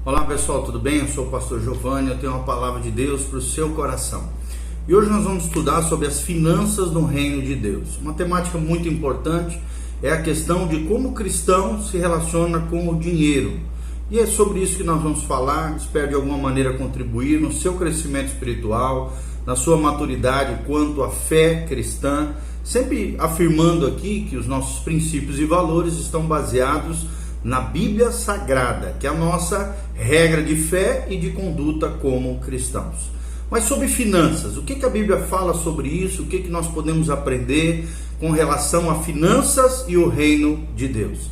Olá pessoal, tudo bem? Eu sou o pastor Giovanni, eu tenho uma palavra de Deus para o seu coração. E hoje nós vamos estudar sobre as finanças no reino de Deus. Uma temática muito importante é a questão de como o cristão se relaciona com o dinheiro. E é sobre isso que nós vamos falar, espero de alguma maneira contribuir no seu crescimento espiritual, na sua maturidade quanto à fé cristã, sempre afirmando aqui que os nossos princípios e valores estão baseados na Bíblia Sagrada, que é a nossa regra de fé e de conduta como cristãos. Mas sobre finanças, o que a Bíblia fala sobre isso? O que nós podemos aprender com relação a finanças e o reino de Deus?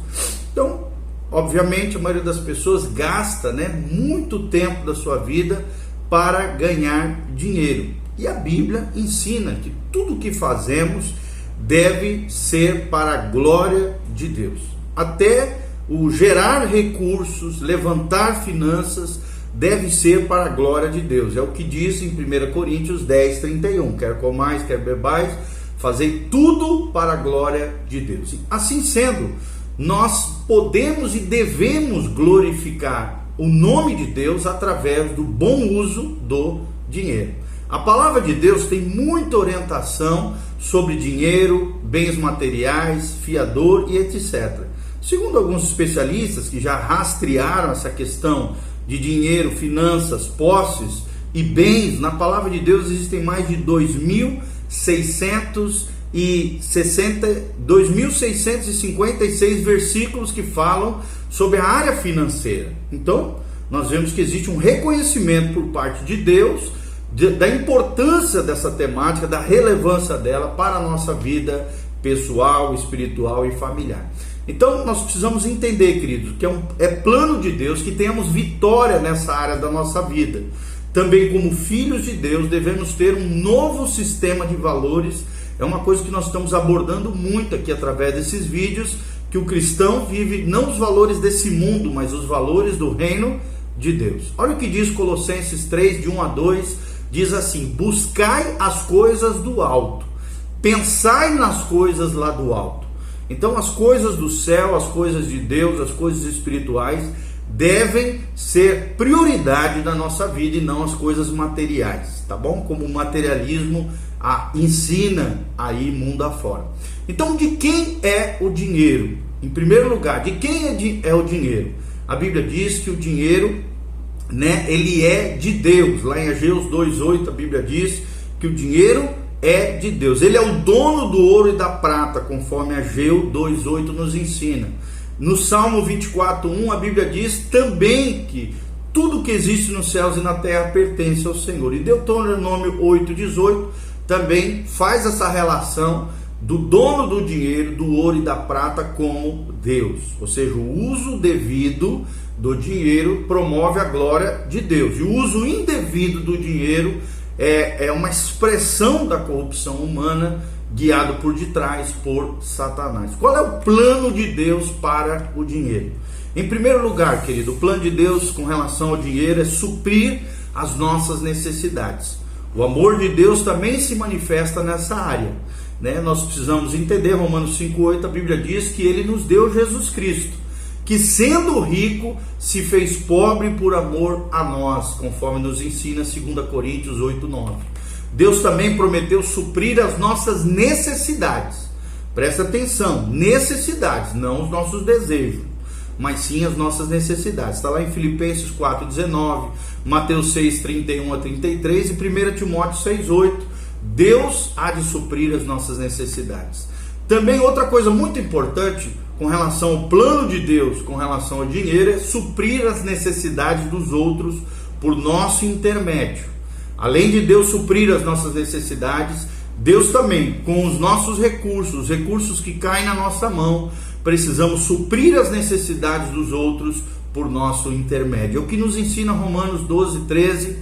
Então, obviamente, a maioria das pessoas gasta muito tempo da sua vida para ganhar dinheiro. E a Bíblia ensina que tudo o que fazemos deve ser para a glória de Deus. Até o gerar recursos, levantar finanças, deve ser para a glória de Deus. É o que diz em 1 Coríntios 10, 31. Quer comais, quer bebais, fazei tudo para a glória de Deus. Assim sendo, nós podemos e devemos glorificar o nome de Deus através do bom uso do dinheiro. A palavra de Deus tem muita orientação sobre dinheiro, bens materiais, fiador e etc. Segundo alguns especialistas que já rastrearam essa questão de dinheiro, finanças, posses e bens, na palavra de Deus existem mais de 2.656 versículos que falam sobre a área financeira. Então, nós vemos que existe um reconhecimento por parte de Deus da importância dessa temática, da relevância dela para a nossa vida pessoal, espiritual e familiar. Então nós precisamos entender, queridos, que é plano de Deus que tenhamos vitória nessa área da nossa vida. Também como filhos de Deus devemos ter um novo sistema de valores. É uma coisa que nós estamos abordando muito aqui através desses vídeos, que o cristão vive não os valores desse mundo, mas os valores do reino de Deus. Olha o que diz Colossenses 3, de 1 a 2, diz assim: buscai as coisas do alto, pensai nas coisas lá do alto. Então as coisas do céu, as coisas de Deus, as coisas espirituais devem ser prioridade da nossa vida e não as coisas materiais, tá bom? Como o materialismo ensina aí mundo afora. Então, de quem é o dinheiro? Em primeiro lugar, de quem é o dinheiro? A Bíblia diz que o dinheiro, ele é de Deus. Lá em Ageu 2:8 a Bíblia diz que o dinheiro é de Deus. Ele é o dono do ouro e da prata, conforme Ageu 2:8 nos ensina. No Salmo 24:1 a Bíblia diz também que tudo que existe nos céus e na terra pertence ao Senhor. E Deuteronômio 8:18 também faz essa relação do dono do dinheiro, do ouro e da prata como Deus. Ou seja, o uso devido do dinheiro promove a glória de Deus. E o uso indevido do dinheiro é uma expressão da corrupção humana, guiado por detrás por Satanás. Qual é o plano de Deus para o dinheiro? Em primeiro lugar, querido, o plano de Deus com relação ao dinheiro é suprir as nossas necessidades. O amor de Deus também se manifesta nessa área. Nós precisamos entender, Romanos 5:8, a Bíblia diz que Ele nos deu Jesus Cristo, que sendo rico, se fez pobre por amor a nós, conforme nos ensina 2 Coríntios 8:9. Deus também prometeu suprir as nossas necessidades. Presta atenção, necessidades, não os nossos desejos, mas sim as nossas necessidades. Está lá em Filipenses 4:19, Mateus 6:31 a 33 e 1 Timóteo 6:8. Deus há de suprir as nossas necessidades. Também outra coisa muito importante com relação ao plano de Deus, com relação ao dinheiro, é suprir as necessidades dos outros por nosso intermédio. Além de Deus suprir as nossas necessidades, Deus também, com os nossos recursos, os recursos que caem na nossa mão, precisamos suprir as necessidades dos outros por nosso intermédio. É o que nos ensina Romanos 12:13,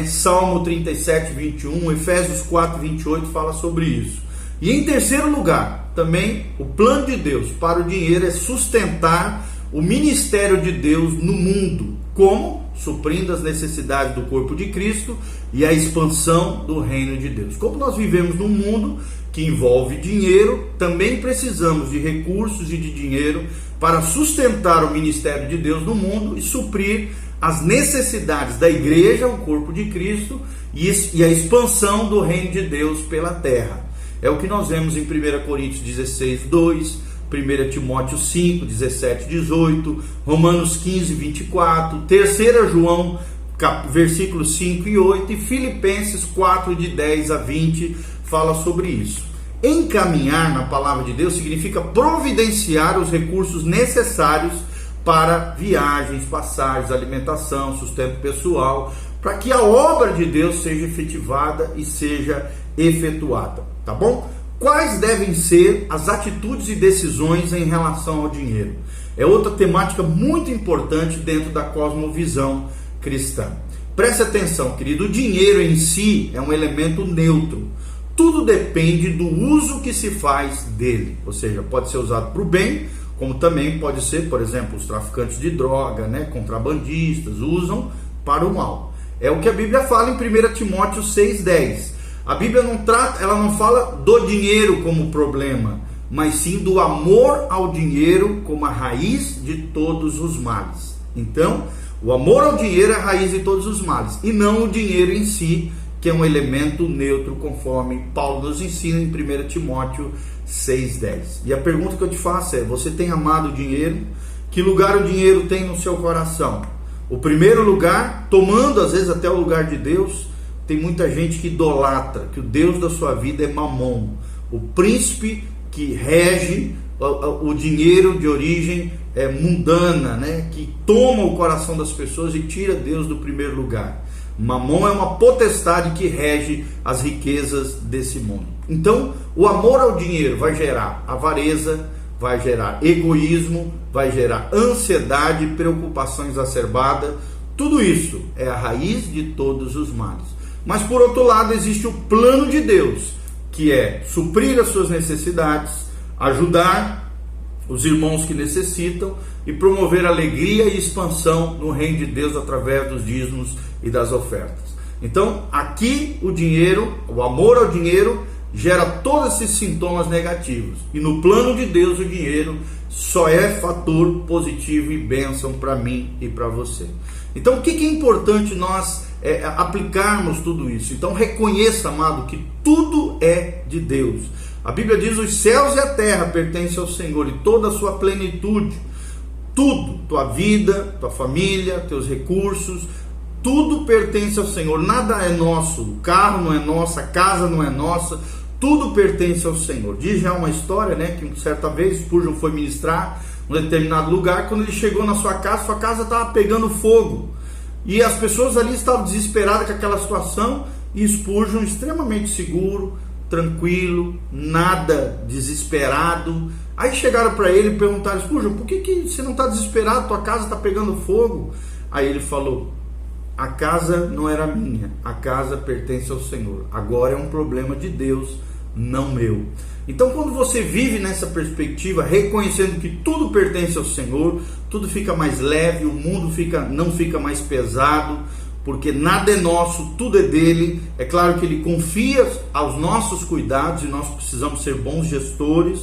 Salmo 37:21, Efésios 4:28 fala sobre isso. E em terceiro lugar, também o plano de Deus para o dinheiro é sustentar o ministério de Deus no mundo. Como? Suprindo as necessidades do corpo de Cristo e a expansão do reino de Deus. Como nós vivemos num mundo que envolve dinheiro, também precisamos de recursos e de dinheiro para sustentar o ministério de Deus no mundo e suprir as necessidades da igreja, o corpo de Cristo, e a expansão do reino de Deus pela terra. É o que nós vemos em 1 Coríntios 16, 2, 1 Timóteo 5, 17, 18, Romanos 15, 24, 3 João, versículos 5 e 8, e Filipenses 4, de 10 a 20, fala sobre isso. Encaminhar na palavra de Deus significa providenciar os recursos necessários para viagens, passagens, alimentação, sustento pessoal, para que a obra de Deus seja efetivada e seja efetuada, tá bom? Quais devem ser as atitudes e decisões em relação ao dinheiro? É outra temática muito importante dentro da cosmovisão cristã. Preste atenção, querido, o dinheiro em si é um elemento neutro. Tudo depende do uso que se faz dele, ou seja, pode ser usado para o bem, como também pode ser, por exemplo, os traficantes de droga, contrabandistas, usam para o mal. É o que a Bíblia fala em 1 Timóteo 6,10. A Bíblia não fala do dinheiro como problema, mas sim do amor ao dinheiro como a raiz de todos os males. Então, o amor ao dinheiro é a raiz de todos os males, e não o dinheiro em si, que é um elemento neutro, conforme Paulo nos ensina em 1 Timóteo 6,10. E a pergunta que eu te faço é: você tem amado o dinheiro? Que lugar o dinheiro tem no seu coração? O primeiro lugar, tomando às vezes até o lugar de Deus. Tem muita gente que idolatra, que o Deus da sua vida é Mamon, o príncipe que rege o dinheiro de origem mundana, que toma o coração das pessoas e tira Deus do primeiro lugar. Mamon é uma potestade que rege as riquezas desse mundo. Então, o amor ao dinheiro vai gerar avareza, vai gerar egoísmo, vai gerar ansiedade, preocupação exacerbada. Tudo isso é a raiz de todos os males. Mas por outro lado existe o plano de Deus, que é suprir as suas necessidades, ajudar os irmãos que necessitam e promover alegria e expansão no reino de Deus através dos dízimos e das ofertas. Então aqui o dinheiro, o amor ao dinheiro, gera todos esses sintomas negativos, e no plano de Deus o dinheiro só é fator positivo e bênção para mim e para você. Então o que é importante nós aplicarmos tudo isso? Então reconheça, amado, que tudo é de Deus. A Bíblia diz: os céus e a terra pertencem ao Senhor e toda a sua plenitude. Tudo, tua vida, tua família, teus recursos, tudo pertence ao Senhor. Nada é nosso, o carro não é nosso, a casa não é nossa, tudo pertence ao Senhor. Diz já uma história, que certa vez Spurgeon foi ministrar em um determinado lugar. Quando ele chegou na sua casa estava pegando fogo, e as pessoas ali estavam desesperadas com aquela situação, e Spurgeon, extremamente seguro, tranquilo, nada desesperado. Aí chegaram para ele e perguntaram: Spurgeon, por que você não está desesperado? Tua casa está pegando fogo. Aí ele falou: a casa não era minha, a casa pertence ao Senhor. Agora é um problema de Deus, não meu. Então, quando você vive nessa perspectiva, reconhecendo que tudo pertence ao Senhor, tudo fica mais leve, o mundo não fica mais pesado, porque nada é nosso, tudo é dele. É claro que ele confia aos nossos cuidados, e nós precisamos ser bons gestores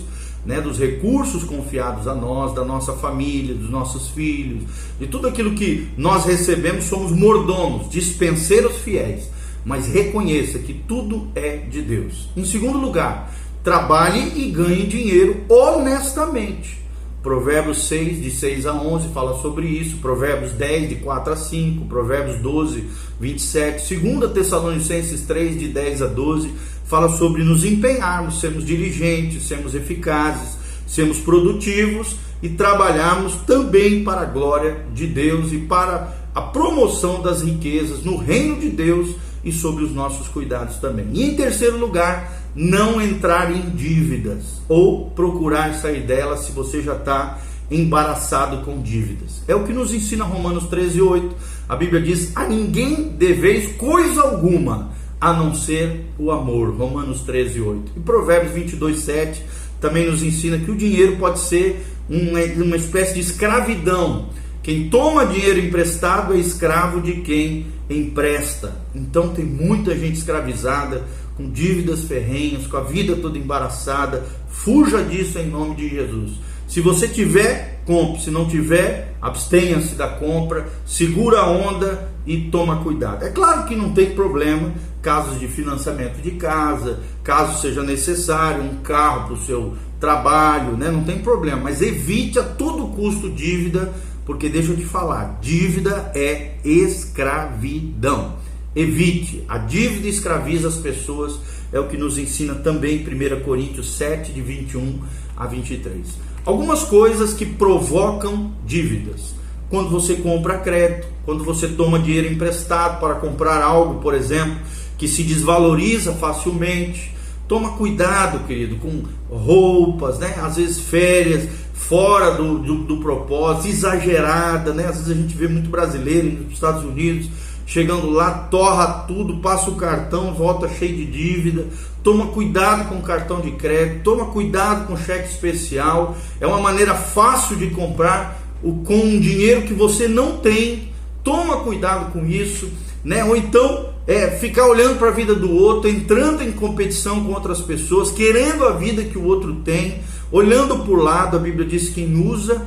dos recursos confiados a nós, da nossa família, dos nossos filhos, de tudo aquilo que nós recebemos. Somos mordomos, dispenseiros fiéis, mas reconheça que tudo é de Deus. Em segundo lugar, trabalhe e ganhe dinheiro honestamente. Provérbios 6, de 6 a 11, fala sobre isso. Provérbios 10, de 4 a 5. Provérbios 12, 27. 2 Tessalonicenses 3, de 10 a 12, fala sobre nos empenharmos, sermos diligentes, sermos eficazes, sermos produtivos e trabalharmos também para a glória de Deus e para a promoção das riquezas no reino de Deus e sobre os nossos cuidados também. E em terceiro lugar, não entrar em dívidas ou procurar sair delas se você já está embaraçado com dívidas. É o que nos ensina Romanos 13:8. A Bíblia diz: a ninguém deveis coisa alguma, a não ser o amor. Romanos 13:8. E Provérbios 22:7 também nos ensina que o dinheiro pode ser uma espécie de escravidão. Quem toma dinheiro emprestado é escravo de quem empresta. Então tem muita gente escravizada com dívidas ferrenhas, com a vida toda embaraçada. Fuja disso em nome de Jesus. Se você tiver, compre. Se não tiver, abstenha-se da compra, segura a onda e toma cuidado. É claro que não tem problema, casos de financiamento de casa, caso seja necessário, um carro para o seu trabalho, né? Não tem problema, mas evite a todo custo dívida, porque deixa eu te falar, dívida é escravidão. Evite, a dívida escraviza as pessoas, é o que nos ensina também 1 Coríntios 7, de 21 a 23. Algumas coisas que provocam dívidas: quando você compra a crédito, quando você toma dinheiro emprestado para comprar algo, por exemplo, que se desvaloriza facilmente. Toma cuidado, querido, com roupas, né? Às vezes férias fora do propósito, exagerada, né? Às vezes a gente vê muito brasileiro nos Estados Unidos, chegando lá, torra tudo, passa o cartão, volta cheio de dívida. Toma cuidado com o cartão de crédito, toma cuidado com o cheque especial. É uma maneira fácil de comprar com um dinheiro que você não tem. Toma cuidado com isso, né? Ou então ficar olhando para a vida do outro, entrando em competição com outras pessoas, querendo a vida que o outro tem, olhando por lado. A Bíblia diz que quem usa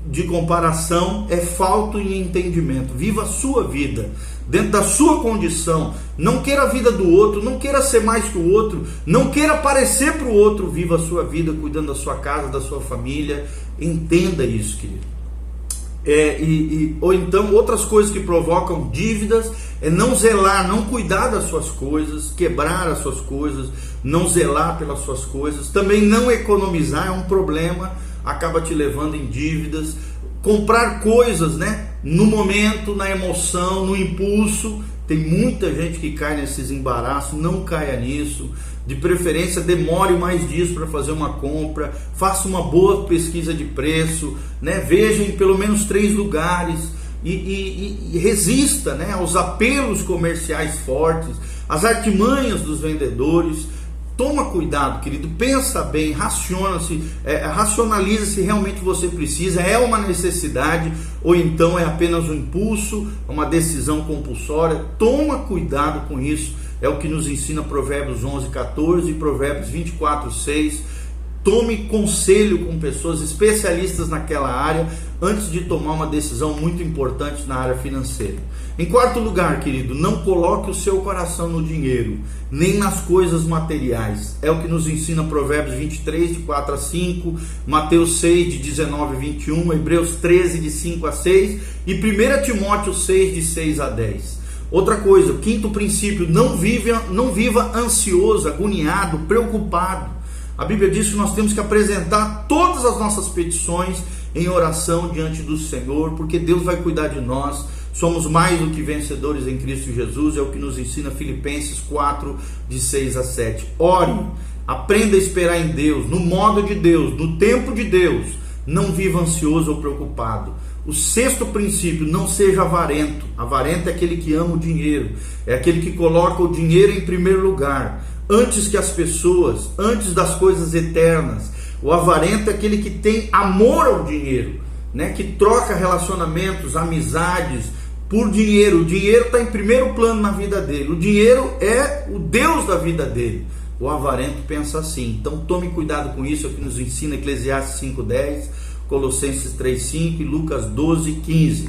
de comparação é falto em entendimento. Viva a sua vida dentro da sua condição, não queira a vida do outro, não queira ser mais que o outro, não queira parecer para o outro. Viva a sua vida cuidando da sua casa, da sua família. Entenda isso, querido. Ou então outras coisas que provocam dívidas é não zelar, não cuidar das suas coisas, quebrar as suas coisas, não zelar pelas suas coisas. Também não economizar é um problema, acaba te levando em dívidas. Comprar coisas, né, no momento, na emoção, no impulso. Tem muita gente que cai nesses embaraços. Não caia nisso. De preferência, demore mais dias para fazer uma compra. Faça uma boa pesquisa de preço, né? Veja em pelo menos 3 lugares e resista, né, aos apelos comerciais fortes, às artimanhas dos vendedores. Toma cuidado, querido, pensa bem, racionaliza se realmente você precisa, é uma necessidade ou então é apenas um impulso, uma decisão compulsória. Toma cuidado com isso, é o que nos ensina Provérbios 11:14 e Provérbios 24:6. Tome conselho com pessoas especialistas naquela área antes de tomar uma decisão muito importante na área financeira. Em quarto lugar, querido, não coloque o seu coração no dinheiro, nem nas coisas materiais. É o que nos ensina Provérbios 23, de 4 a 5, Mateus 6, de 19 a 21, Hebreus 13, de 5 a 6 e 1 Timóteo 6, de 6 a 10. Outra coisa, o quinto princípio, não viva ansioso, agoniado, preocupado. A Bíblia diz que nós temos que apresentar todas as nossas petições em oração diante do Senhor, porque Deus vai cuidar de nós. Somos mais do que vencedores em Cristo Jesus, é o que nos ensina Filipenses 4, de 6 a 7. Ore, aprenda a esperar em Deus, no modo de Deus, no tempo de Deus. Não viva ansioso ou preocupado. O sexto princípio, não seja avarento. Avarento é aquele que ama o dinheiro, é aquele que coloca o dinheiro em primeiro lugar, antes que as pessoas, antes das coisas eternas. O avarento é aquele que tem amor ao dinheiro, né? Que troca relacionamentos, amizades por dinheiro. O dinheiro está em primeiro plano na vida dele. O dinheiro é o Deus da vida dele. O avarento pensa assim. Então tome cuidado com isso, é o que nos ensina Eclesiastes 5:10, Colossenses 3:5 e Lucas 12:15.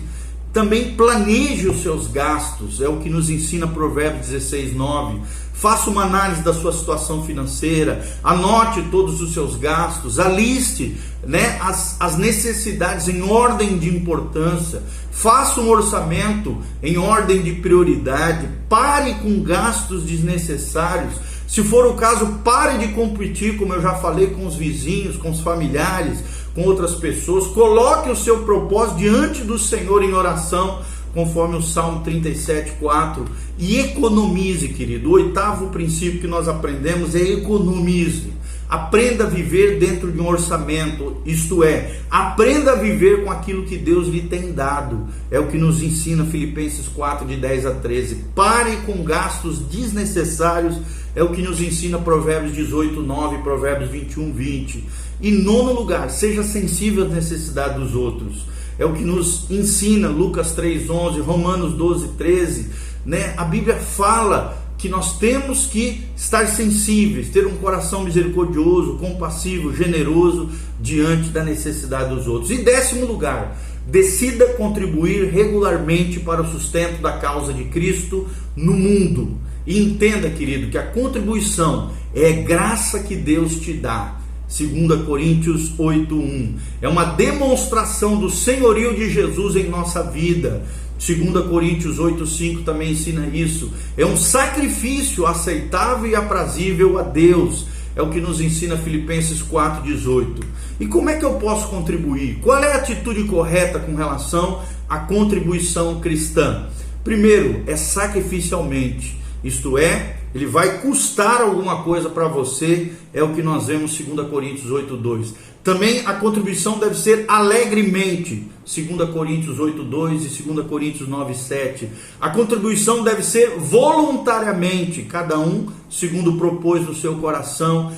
Também planeje os seus gastos, é o que nos ensina Provérbios 16:9. Faça uma análise da sua situação financeira, anote todos os seus gastos, aliste, né, as necessidades em ordem de importância, faça um orçamento em ordem de prioridade, pare com gastos desnecessários. Se for o caso, pare de competir, como eu já falei, com os vizinhos, com os familiares, com outras pessoas. Coloque o seu propósito diante do Senhor em oração, conforme o Salmo 37:4, e economize, querido. O oitavo princípio que nós aprendemos é economize. Aprenda a viver dentro de um orçamento, isto é, aprenda a viver com aquilo que Deus lhe tem dado. É o que nos ensina Filipenses 4, de 10 a 13. Pare com gastos desnecessários, é o que nos ensina Provérbios 18:9 e Provérbios 21:20. E nono lugar, seja sensível às necessidades dos outros. É o que nos ensina Lucas 3:11, Romanos 12:13, né? A Bíblia fala que nós temos que estar sensíveis, ter um coração misericordioso, compassivo, generoso diante da necessidade dos outros. E 10º lugar, decida contribuir regularmente para o sustento da causa de Cristo no mundo. E entenda, querido, que a contribuição é graça que Deus te dá. 2 Coríntios 8:1. É uma demonstração do senhorio de Jesus em nossa vida. 2 Coríntios 8:5 também ensina isso. É um sacrifício aceitável e aprazível a Deus. É o que nos ensina Filipenses 4:18. E como é que eu posso contribuir? Qual é a atitude correta com relação à contribuição cristã? Primeiro, é sacrificialmente. Isto é, ele vai custar alguma coisa para você, é o que nós vemos em 2 Coríntios 8:2. Também a contribuição deve ser alegremente, 2 Coríntios 8:2 e 2 Coríntios 9:7. A contribuição deve ser voluntariamente, cada um segundo propôs no seu coração,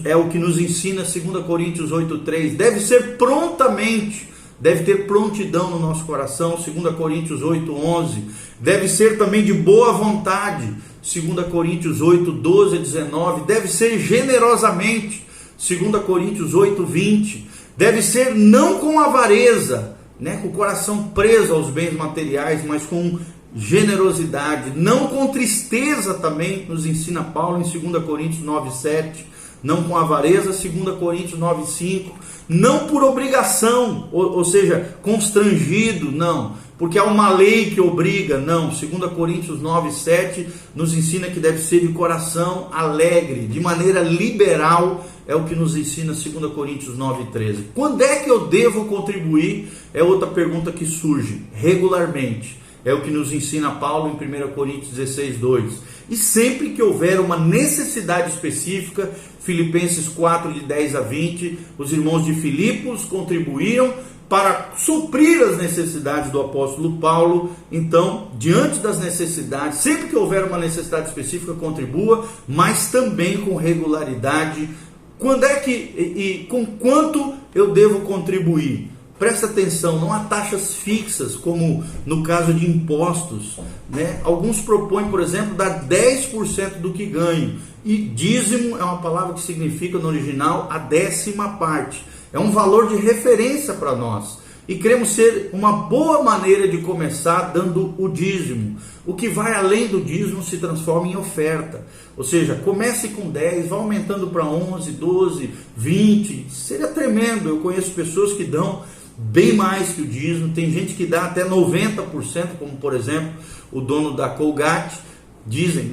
é o que nos ensina 2 Coríntios 8:3. Deve ser prontamente, deve ter prontidão no nosso coração, 2 Coríntios 8:11. Deve ser também de boa vontade, 2 Coríntios 8:12 a 19. Deve ser generosamente, 2 Coríntios 8:20. Deve ser não com avareza, com o coração preso aos bens materiais, mas com generosidade. Não com tristeza também, nos ensina Paulo em 2 Coríntios 9:7. Não com avareza, 2 Coríntios 9:5. Não por obrigação, ou seja, constrangido, não, porque há uma lei que obriga, não. 2 Coríntios 9:7 nos ensina que deve ser de coração alegre, de maneira liberal, é o que nos ensina 2 Coríntios 9:13. Quando é que eu devo contribuir? É outra pergunta que surge, regularmente. É o que nos ensina Paulo em 1 Coríntios 16:2. E sempre que houver uma necessidade específica, Filipenses 4, de 10 a 20, os irmãos de Filipos contribuíram para suprir as necessidades do apóstolo Paulo. Então, diante das necessidades, sempre que houver uma necessidade específica, contribua, mas também com regularidade. Quando é que e com quanto eu devo contribuir? Presta atenção, não há taxas fixas, como no caso de impostos, Alguns propõem, por exemplo, dar 10% do que ganham. E dízimo é uma palavra que significa, no original, a 10ª parte. É um valor de referência para nós. E queremos ser uma boa maneira de começar dando o dízimo. O que vai além do dízimo se transforma em oferta. Ou seja, comece com 10, vá aumentando para 11, 12, 20. Seria tremendo. Eu conheço pessoas que dão bem mais que o dízimo. Tem gente que dá até 90%, como por exemplo o dono da Colgate. Dizem,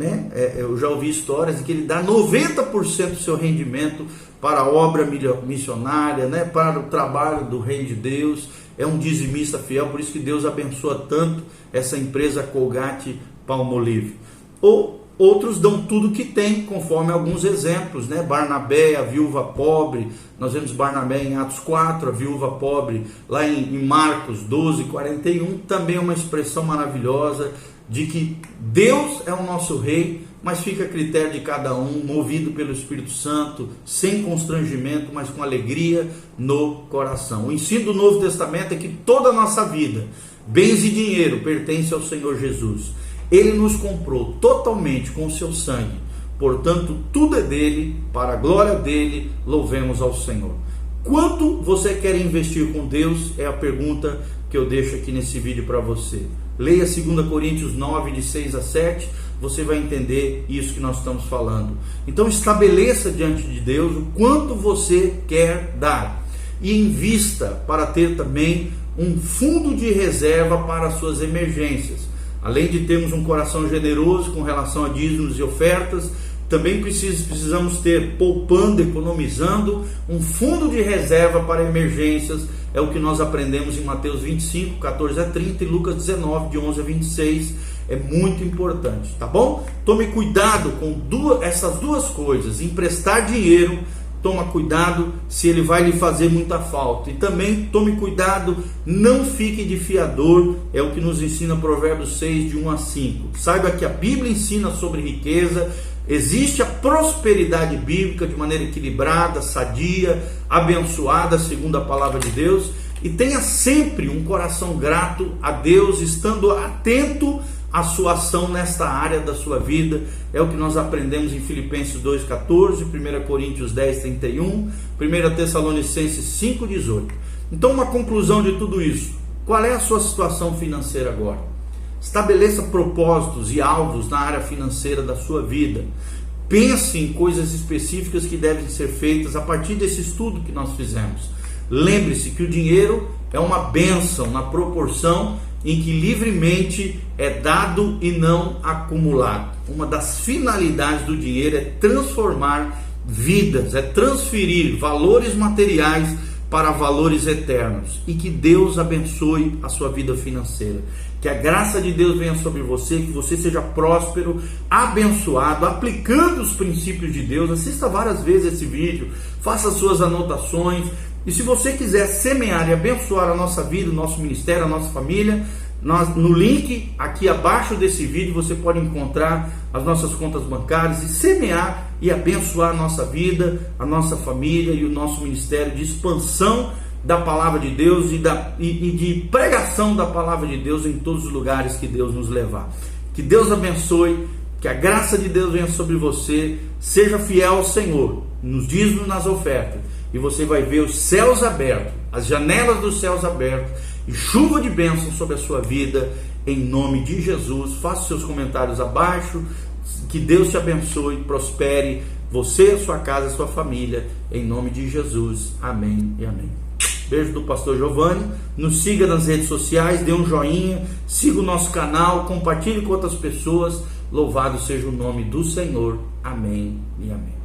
eu já ouvi histórias de que ele dá 90% do seu rendimento para a obra missionária, para o trabalho do reino de Deus. É um dizimista fiel, por isso que Deus abençoa tanto essa empresa Colgate Palmolive. Ou outros dão tudo que tem, conforme alguns exemplos, Barnabé, a viúva pobre. Nós vemos Barnabé em Atos 4, a viúva pobre lá em Marcos 12:41, também é uma expressão maravilhosa de que Deus é o nosso rei, mas fica a critério de cada um, movido pelo Espírito Santo, sem constrangimento, mas com alegria no coração. O ensino do Novo Testamento é que toda a nossa vida, bens e dinheiro, pertence ao Senhor Jesus. Ele nos comprou totalmente com o seu sangue, portanto tudo é dele, para a glória dele, louvemos ao Senhor. Quanto você quer investir com Deus? É a pergunta que eu deixo aqui nesse vídeo para você. Leia 2 Coríntios 9, de 6 a 7, você vai entender isso que nós estamos falando. Então estabeleça diante de Deus o quanto você quer dar e invista para ter também um fundo de reserva para as suas emergências. Além de termos um coração generoso com relação a dízimos e ofertas, também precisamos ter, poupando, economizando, um fundo de reserva para emergências. É o que nós aprendemos em Mateus 25, 14 a 30 e Lucas 19, de 11 a 26. É muito importante, tá bom? Tome cuidado com essas duas coisas. Emprestar dinheiro, toma cuidado se ele vai lhe fazer muita falta. E também tome cuidado, não fique de fiador. É o que nos ensina Provérbios 6, de 1 a 5. Saiba que a Bíblia ensina sobre riqueza. Existe a prosperidade bíblica de maneira equilibrada, sadia, abençoada, segundo a palavra de Deus. E tenha sempre um coração grato a Deus, estando atento a sua ação nesta área da sua vida. É o que nós aprendemos em Filipenses 2,14, 1 Coríntios 10,31, 1 Tessalonicenses 5,18. Então, uma conclusão de tudo isso: qual é a sua situação financeira agora? Estabeleça propósitos e alvos na área financeira da sua vida. Pense em coisas específicas que devem ser feitas a partir desse estudo que nós fizemos. Lembre-se que o dinheiro é uma bênção na proporção em que livremente é dado e não acumulado. Uma das finalidades do dinheiro é transformar vidas, é transferir valores materiais para valores eternos. E que Deus abençoe a sua vida financeira. Que a graça de Deus venha sobre você, que você seja próspero, abençoado, aplicando os princípios de Deus. Assista várias vezes esse vídeo, faça suas anotações. E se você quiser semear e abençoar a nossa vida, o nosso ministério, a nossa família, no link aqui abaixo desse vídeo você pode encontrar as nossas contas bancárias e semear e abençoar a nossa vida, a nossa família e o nosso ministério de expansão da palavra de Deus e de pregação da palavra de Deus em todos os lugares que Deus nos levar. Que Deus abençoe, que a graça de Deus venha sobre você, seja fiel ao Senhor, nos dízimos, nas ofertas, e você vai ver os céus abertos, as janelas dos céus abertos, e chuva de bênção sobre a sua vida, em nome de Jesus. Faça seus comentários abaixo, que Deus te abençoe, prospere você, a sua casa, a sua família, em nome de Jesus, amém e amém. Beijo do pastor Giovanni. Nos siga nas redes sociais, dê um joinha, siga o nosso canal, compartilhe com outras pessoas. Louvado seja o nome do Senhor, amém e amém.